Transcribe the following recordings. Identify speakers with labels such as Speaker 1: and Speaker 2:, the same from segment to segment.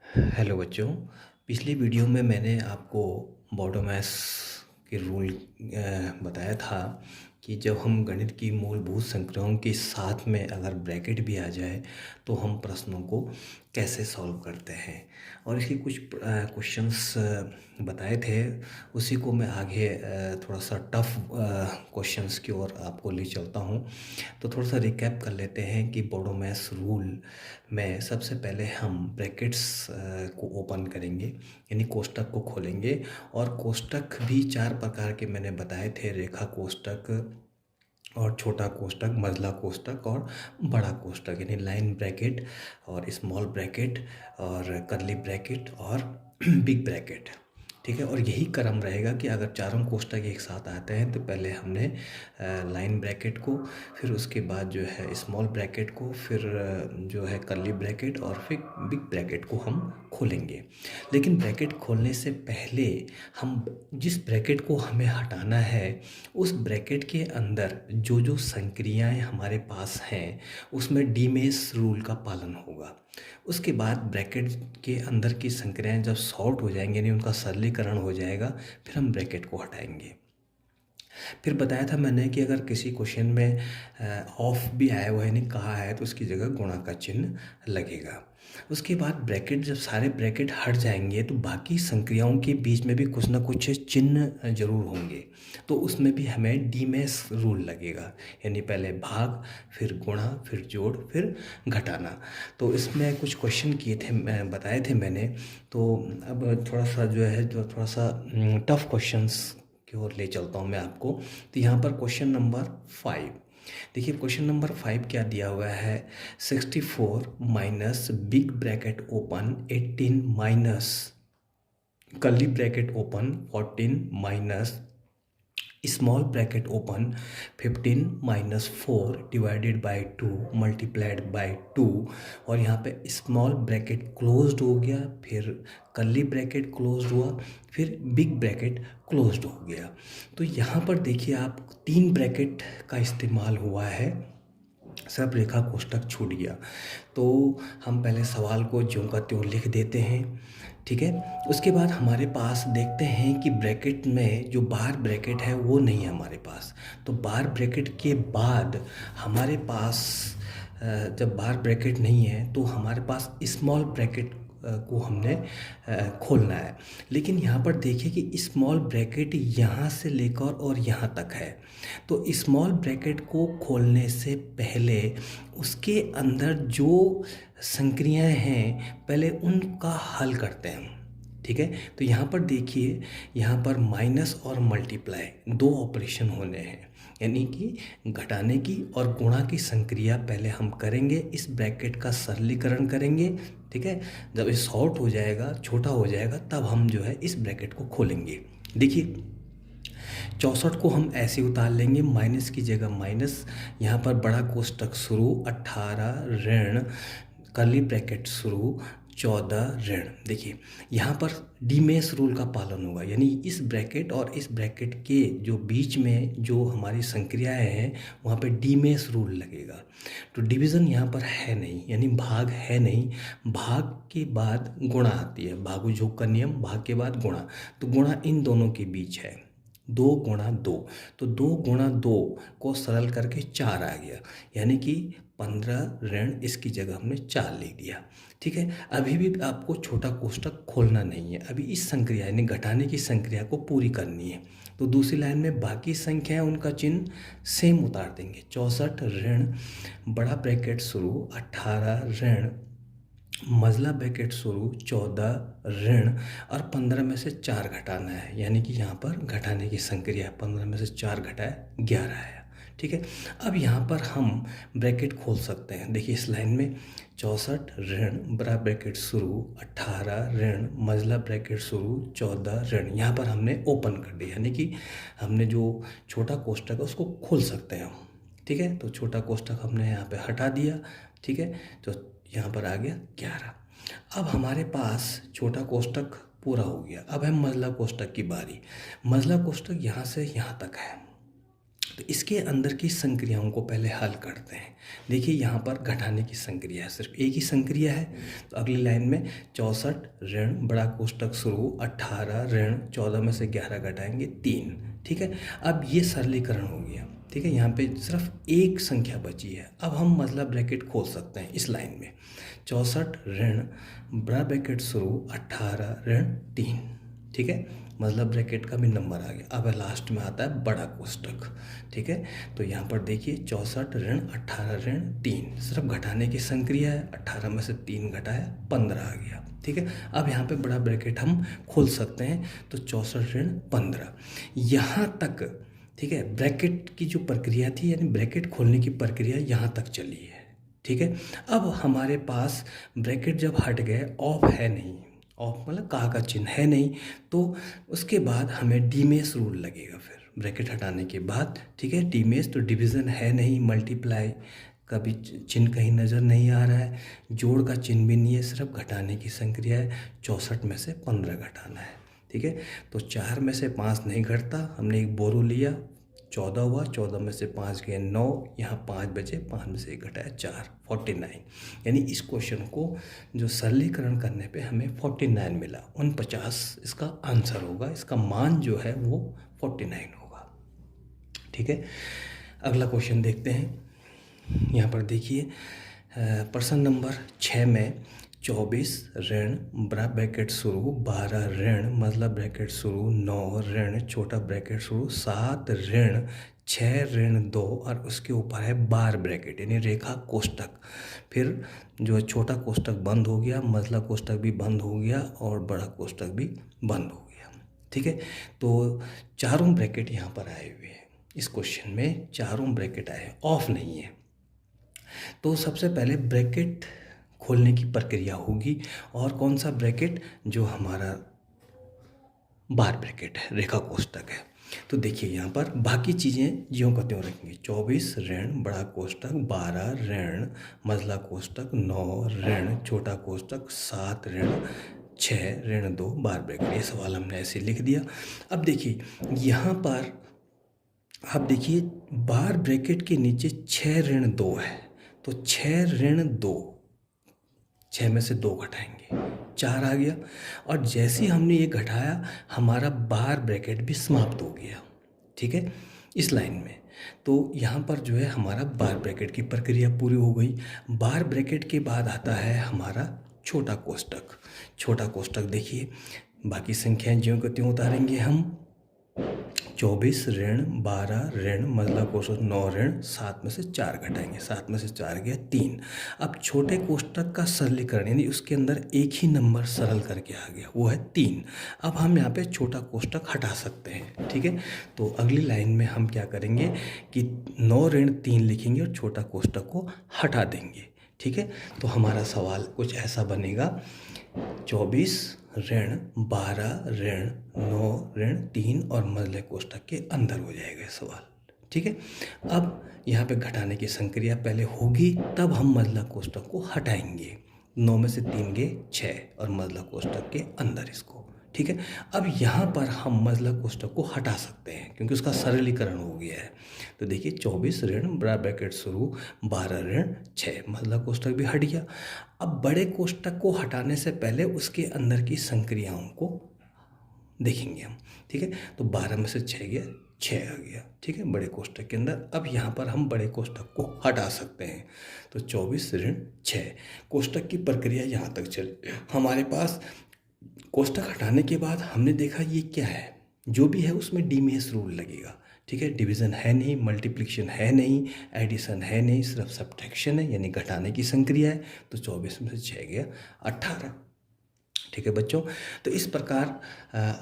Speaker 1: Hello बच्चों। पिछली video में मैंने आपको बॉडोमैस के रूल बताया था कि जब हम गणित की मूलभूत संख्याओं के साथ में अगर ब्रैकेट भी आ जाए तो हम प्रश्नों को कैसे सॉल्व करते हैं, और इसके कुछ क्वेश्चंस बताए थे। उसी को मैं आगे थोड़ा सा टफ क्वेश्चंस की ओर आपको ले चलता हूँ। तो थोड़ा सा रिकैप कर लेते हैं कि बॉडोमैस रूल में सबसे पहले हम ब्रैकेट्स को ओपन करेंगे, यानी कोष्टक को खोलेंगे। और कोष्टक भी चार प्रकार के मैंने बताए थे: रेखा कोष्टक और छोटा कोष्टक, मझला कोष्टक और बड़ा कोष्टक, यानी लाइन ब्रैकेट और स्मॉल ब्रैकेट और कर्ली ब्रैकेट और बिग ब्रैकेट। ठीक है, और यही क्रम रहेगा कि अगर चारों कोष्टक एक साथ आते हैं तो पहले हमने लाइन ब्रैकेट को, फिर उसके बाद जो है स्मॉल ब्रैकेट को, फिर जो है कर्ली ब्रैकेट और फिर बिग ब्रैकेट को हम खोलेंगे। लेकिन ब्रैकेट खोलने से पहले हम जिस ब्रैकेट को हमें हटाना है उस ब्रैकेट के अंदर जो जो संक्रियाएं हमारे पास हैं उसमें डीमेस रूल का पालन होगा। उसके बाद ब्रैकेट के अंदर की संक्रियाएं जब सॉर्ट हो जाएंगे, यानी उनका सरलीकरण हो जाएगा, फिर हम ब्रैकेट को हटाएंगे। फिर बताया था मैंने कि अगर किसी क्वेश्चन में ऑफ भी आया हुआ है, यानी कहा है, तो उसकी जगह गुणा का चिन्ह लगेगा। उसके बाद ब्रैकेट, जब सारे ब्रैकेट हट जाएंगे तो बाकी संक्रियाओं के बीच में भी कुछ ना कुछ चिन्ह जरूर होंगे, तो उसमें भी हमें डीमेस रूल लगेगा, यानी पहले भाग, फिर गुणा, फिर जोड़, फिर घटाना। तो इसमें कुछ क्वेश्चन किए थे, बताए थे मैंने। तो अब थोड़ा सा जो है, जो थोड़ा सा टफ क्वेश्चंस की ओर ले चलता हूँ मैं आपको। तो यहाँ पर क्वेश्चन नंबर 5 देखिए। क्वेश्चन नंबर 5 क्या दिया हुआ है: 64 minus big bracket open 18 minus curly bracket open 14 minus small bracket open 15 minus 4 divided by 2 multiplied by 2। और यहाँ पे स्मॉल ब्रैकेट क्लोज्ड हो गया, फिर कर्ली ब्रैकेट क्लोज्ड हुआ, फिर बिग ब्रैकेट क्लोज्ड हो गया। तो यहाँ पर देखिए आप, तीन ब्रैकेट का इस्तेमाल हुआ है, सब रेखा कोष्टक छूट गया। तो हम पहले सवाल को ज्यों का त्यों लिख देते हैं। ठीक है, उसके बाद हमारे पास देखते हैं कि ब्रैकेट में जो बाहर ब्रैकेट है वो नहीं है हमारे पास। तो बाहर ब्रैकेट के बाद हमारे पास जब बाहर ब्रैकेट नहीं है तो हमारे पास स्मॉल ब्रैकेट को हमने खोलना है। लेकिन यहाँ पर देखिए कि स्मॉल ब्रैकेट यहाँ से लेकर और यहाँ तक है। तो स्मॉल ब्रैकेट को खोलने से पहले उसके अंदर जो संक्रियाएं हैं पहले उनका हल करते हैं। ठीक है, तो यहाँ पर देखिए, यहाँ पर माइनस और मल्टीप्लाई दो ऑपरेशन होने हैं, यानी कि घटाने की और गुणा की संक्रिया पहले हम करेंगे, इस ब्रैकेट का सरलीकरण करेंगे। ठीक है, जब ये शॉर्ट हो जाएगा, छोटा हो जाएगा, तब हम जो है इस ब्रैकेट को खोलेंगे। देखिए 64 को हम ऐसे उतार लेंगे, माइनस की जगह माइनस, यहाँ पर बड़ा कोष्टक शुरू, 18 ऋण कर्ली ब्रैकेट शुरू, 14 ऋण। देखिए यहाँ पर डीमेस रूल का पालन होगा, यानी इस ब्रैकेट और इस ब्रैकेट के जो बीच में जो हमारी संक्रियाएं हैं वहाँ पे डीमेस रूल लगेगा। तो डिवीज़न यहाँ पर है नहीं, यानी भाग है नहीं। भाग के बाद गुणा आती है, भागु योग का नियम, भाग के बाद गुणा। तो गुणा इन दोनों के बीच है, 2 गुणा 2। तो 2 गुणा 2 को सरल करके 4 आ गया, यानी कि 15 ऋण, इसकी जगह हमने 4 लिख दिया। ठीक है, अभी भी आपको छोटा कोष्टक खोलना नहीं है, अभी इस संक्रिया यानी घटाने की संक्रिया को पूरी करनी है। तो दूसरी लाइन में बाकी संख्याएं उनका चिन्ह सेम उतार देंगे। 64 ऋण बड़ा ब्रैकेट शुरू, 18 ऋण मझला ब्रैकेट शुरू, 14 ऋण, और 15 में से 4 घटाना है, यानी कि यहाँ पर घटाने की संक्रिया 15 में से 4 घटाए 11 आया। ठीक है, अब यहाँ पर हम ब्रैकेट खोल सकते हैं। देखिए इस लाइन में 64 ऋण बड़ा ब्रैकेट शुरू, 18 ऋण मझला ब्रैकेट शुरू, 14 ऋण, यहाँ पर हमने ओपन कर दिया, यानी कि हमने जो छोटा कोष्टक है उसको खोल सकते हैं हम। ठीक है, तो छोटा कोष्टक हमने यहाँ पे हटा दिया। ठीक है, तो यहाँ पर आ गया 11। अब हमारे पास छोटा कोष्टक पूरा हो गया, अब है मझला कोष्टक की बारी। मझला कोष्टक यहाँ से यहाँ तक है। तो इसके अंदर की संक्रियाओं को पहले हल करते हैं। देखिए यहाँ पर घटाने की संक्रिया है, सिर्फ एक ही संक्रिया है। तो अगली लाइन में 64 ऋण बड़ा कोष्टक शुरू 18 ऋण 14 में से 11 घटाएंगे 3। ठीक है, अब ये सरलीकरण हो गया। ठीक है, यहाँ पे सिर्फ एक संख्या बची है। अब हम मतलब ब्रैकेट खोल सकते हैं इस लाइन में। 64 ऋण बड़ा ब्रैकेट शुरू 18 ऋण 3। ठीक है, मतलब ब्रैकेट का भी नंबर आ गया। अब लास्ट में आता है बड़ा कोष्टक। ठीक है, तो यहाँ पर देखिए 64 ऋण 18 ऋण 3, सिर्फ घटाने की संक्रिया है। 18 में से 3 घटाया 15 आ गया। ठीक है, अब यहाँ पे बड़ा ब्रैकेट हम खोल सकते हैं। तो 64 ऋण 15 यहाँ तक। ठीक है, ब्रैकेट की जो प्रक्रिया थी यानी ब्रैकेट खोलने की प्रक्रिया यहाँ तक चली है। ठीक है, अब हमारे पास ब्रैकेट जब हट गए, ऑफ है नहीं, ऑफ मतलब का चिन्ह है नहीं, तो उसके बाद हमें डीमेस रूल लगेगा फिर ब्रैकेट हटाने के बाद। ठीक है, डीमेस तो डिवीज़न है नहीं, मल्टीप्लाई का भी चिन्ह कहीं नज़र नहीं आ रहा है, जोड़ का चिन्ह भी नहीं है, सिर्फ घटाने की संक्रिया है। 64 में से 15 घटाना है। ठीक है, तो 4 में से 5 नहीं घटता, हमने एक बोरो लिया, 14 हुआ, 14 में से 5 गए 9, यहाँ 5 बचे, 5 में से 1 घटाया 4, 49। यानी इस क्वेश्चन को जो सरलीकरण करने पे हमें 49 मिला। 49 इसका आंसर होगा, इसका मान जो है वो 49 होगा। ठीक है, अगला क्वेश्चन देखते हैं। यहाँ पर देखिए प्रश्न नंबर 6 में 24 ऋण बड़ा ब्रैकेट शुरू 12 ऋण मतलब ब्रैकेट शुरू 9 ऋण छोटा ब्रैकेट शुरू 7 ऋण 6 ऋण 2 और उसके ऊपर है बार ब्रैकेट यानी रेखा कोष्टक। फिर जो छोटा कोष्टक बंद हो गया, मझला कोष्टक भी बंद हो गया और बड़ा कोष्टक भी बंद हो गया। ठीक है, तो चारों ब्रैकेट यहाँ पर आए हुए हैं। इस क्वेश्चन में चारों ब्रैकेट आए, ऑफ नहीं है। तो सबसे पहले ब्रैकेट खोलने की प्रक्रिया होगी। और कौन सा ब्रैकेट? जो हमारा बार ब्रैकेट है, रेखा कोष्टक है। तो देखिए यहाँ पर बाकी चीज़ें ज्यों का त्यों रखेंगे। 24 ऋण बड़ा कोष्टक, 12 ऋण मझला कोष्टक, 9 ऋण छोटा कोष्टक, 7 ऋण 6 ऋण 2 बार ब्रैकेट। ये सवाल हमने ऐसे लिख दिया। अब देखिए यहाँ पर आप देखिए बार ब्रैकेट के नीचे 6 ऋण 2 है, तो 6 ऋण 2, 6 में से 2 घटाएंगे 4 आ गया। और जैसे ही हमने ये घटाया हमारा बार ब्रैकेट भी समाप्त हो गया। ठीक है, इस लाइन में तो यहाँ पर जो है हमारा बार ब्रैकेट की प्रक्रिया पूरी हो गई। बार ब्रैकेट के बाद आता है हमारा छोटा कोष्टक। छोटा कोष्टक देखिए बाकी संख्याएं ज्यों को त्यों उतारेंगे हम। 24 ऋण 12 ऋण मझला कोष्टक 9 ऋण 7 में से 4 घटाएंगे, 7 में से 4 गया 3। अब छोटे कोष्टक का सरलीकरण यानी उसके अंदर एक ही नंबर सरल करके आ गया, वो है 3। अब हम यहाँ पे छोटा कोष्टक हटा सकते हैं। ठीक है, तो अगली लाइन में हम क्या करेंगे कि 9 ऋण 3 लिखेंगे और छोटा कोष्टक को हटा देंगे। ठीक है, तो हमारा सवाल कुछ ऐसा बनेगा। 24 ऋण 12 ऋण 9 ऋण 3 और मझले कोष्टक के अंदर हो जाएगा सवाल। ठीक है, अब यहाँ पे घटाने की संक्रिया पहले होगी, तब हम मझला कोष्टक को हटाएंगे। 9 में से 3 गए 6 और मझला कोष्टक के अंदर इसको। ठीक है, अब यहाँ पर हम मझला कोष्टक को हटा सकते हैं क्योंकि उसका सरलीकरण हो गया है। तो देखिए 24 ऋण बड़ा ब्रैकेट शुरू 12 ऋण 6 मझला कोष्टक भी हट गया। अब बड़े कोष्टक को हटाने से पहले उसके अंदर की संक्रियाओं को देखेंगे हम। ठीक है, तो 12 में से 6 गया 6 आ गया। ठीक है, बड़े कोष्टक के अंदर। अब यहाँ पर हम बड़े कोष्टक को हटा सकते हैं। तो 24 ऋण 6 कोष्टक की प्रक्रिया यहाँ तक चली। हमारे पास कोष्टक हटाने के बाद हमने देखा ये क्या है, जो भी है उसमें डीमेस रूल लगेगा। ठीक है, डिवीज़न है नहीं, मल्टीप्लिकेशन है नहीं, एडिशन है नहीं, सिर्फ सब्ट्रैक्शन है यानी घटाने की संक्रिया है। तो 24 में से 6 गया 18। ठीक है बच्चों, तो इस प्रकार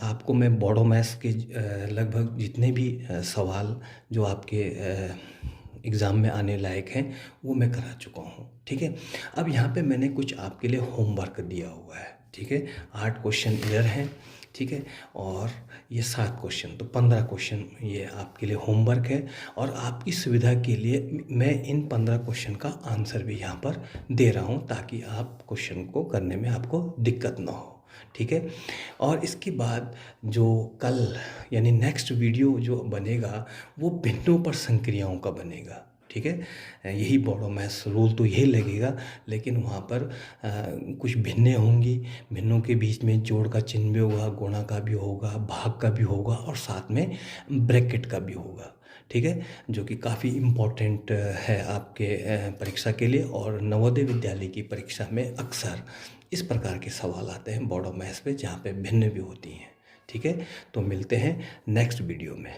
Speaker 1: आपको मैं बोडो मैथ्स के लगभग जितने भी सवाल जो आपके एग्ज़ाम में आने लायक हैं वो मैं करा चुका हूँ। ठीक है, अब यहाँ पे मैंने कुछ आपके लिए होमवर्क दिया हुआ है। ठीक है, 8 क्वेश्चन इधर हैं। ठीक है, और ये 7 क्वेश्चन, तो 15 क्वेश्चन ये आपके लिए होमवर्क है। और आपकी सुविधा के लिए मैं इन 15 क्वेश्चन का आंसर भी यहाँ पर दे रहा हूँ ताकि आप क्वेश्चन को करने में आपको दिक्कत ना हो। ठीक है। और इसके बाद जो कल यानी नेक्स्ट वीडियो जो बनेगा वो भिन्नों पर संक्रियाओं का बनेगा, ठीक है। यही बॉडोमैस रूल तो यही लगेगा, लेकिन वहाँ पर कुछ भिन्नें होंगी। भिन्नों के बीच में जोड़ का चिन्ह भी होगा, गुणा का भी होगा, भाग का भी होगा और साथ में ब्रैकेट का भी होगा, ठीक है, जो कि काफ़ी इम्पोर्टेंट है आपके परीक्षा के लिए। और नवोदय विद्यालय की परीक्षा में अक्सर इस प्रकार के सवाल आते हैं बॉडोमैस पे, जहाँ पे भिन्न भी होती हैं, ठीक है। तो मिलते हैं नेक्स्ट वीडियो में।